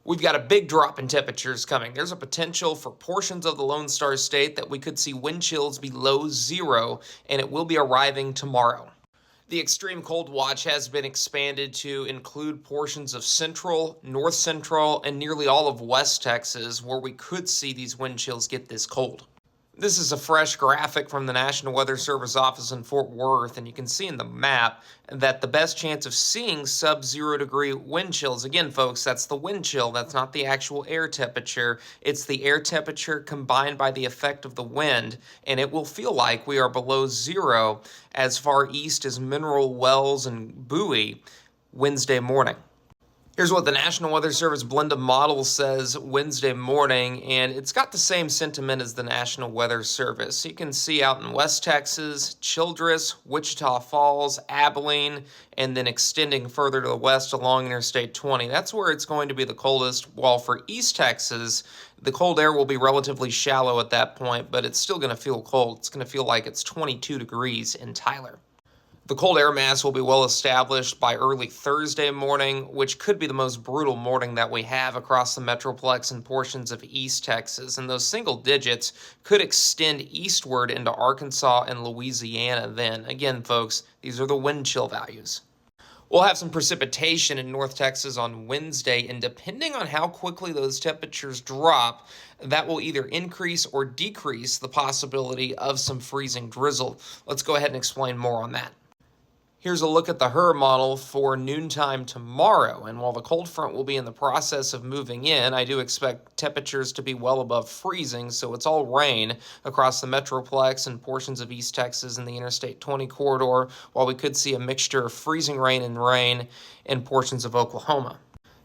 We've got a big drop in temperatures coming. There's a potential for portions of the Lone Star State that we could see wind chills below zero, and it will be arriving tomorrow. The extreme cold watch has been expanded to include portions of central, north central, and nearly all of West Texas, where we could see these wind chills get this cold. This is a fresh graphic from the National Weather Service office in Fort Worth, and you can see in the map that the best chance of seeing sub-zero degree wind chills, again, folks, that's the wind chill, that's not the actual air temperature. It's the air temperature combined by the effect of the wind, and it will feel like we are below zero as far east as Mineral Wells and Bowie Wednesday morning. Here's what the National Weather Service blend of models says Wednesday morning, and it's got the same sentiment as the National Weather Service. You can see out in West Texas, Childress, Wichita Falls, Abilene, and then extending further to the west along Interstate 20. That's where it's going to be the coldest, while for East Texas, the cold air will be relatively shallow at that point, but it's still going to feel cold. It's going to feel like it's 22 degrees in Tyler. The cold air mass will be well established by early Thursday morning, which could be the most brutal morning that we have across the Metroplex and portions of East Texas. And those single digits could extend eastward into Arkansas and Louisiana then. Again, folks, these are the wind chill values. We'll have some precipitation in North Texas on Wednesday, and depending on how quickly those temperatures drop, that will either increase or decrease the possibility of some freezing drizzle. Let's go ahead and explain more on that. Here's a look at the HRRR model for noontime tomorrow, and while the cold front will be in the process of moving in, I do expect temperatures to be well above freezing, so it's all rain across the Metroplex and portions of East Texas and the Interstate 20 corridor, while we could see a mixture of freezing rain in portions of Oklahoma.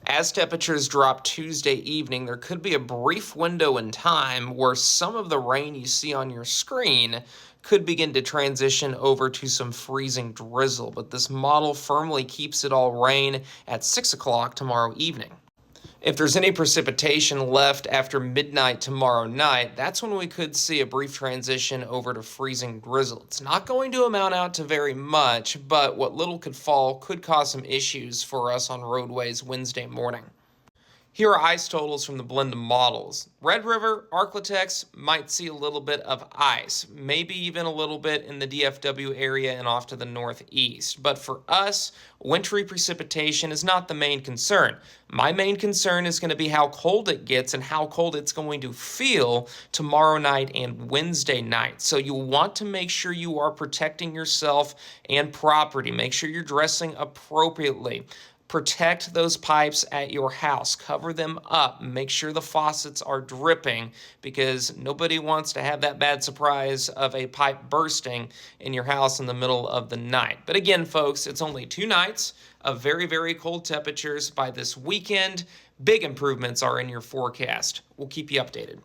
As temperatures drop Tuesday evening, there could be a brief window in time where some of the rain you see on your screen could begin to transition over to some freezing drizzle, but this model firmly keeps it all rain at 6 o'clock tomorrow evening. If there's any precipitation left after midnight tomorrow night, that's when we could see a brief transition over to freezing drizzle. It's not going to amount out to very much, but what little could fall could cause some issues for us on roadways Wednesday morning. Here are ice totals from the blend of models. Red River, Arklatex might see a little bit of ice, maybe even a little bit in the DFW area and off to the northeast. But for us, wintry precipitation is not the main concern. My main concern is going to be how cold it gets and how cold it's going to feel tomorrow night and Wednesday night. So you want to make sure you are protecting yourself and property. Make sure you're dressing appropriately. Protect those pipes at your house. Cover them up. Make sure the faucets are dripping, because nobody wants to have that bad surprise of a pipe bursting in your house in the middle of the night. But again, folks, it's only 2 nights of very, very cold temperatures. By this weekend, big improvements are in your forecast. We'll keep you updated.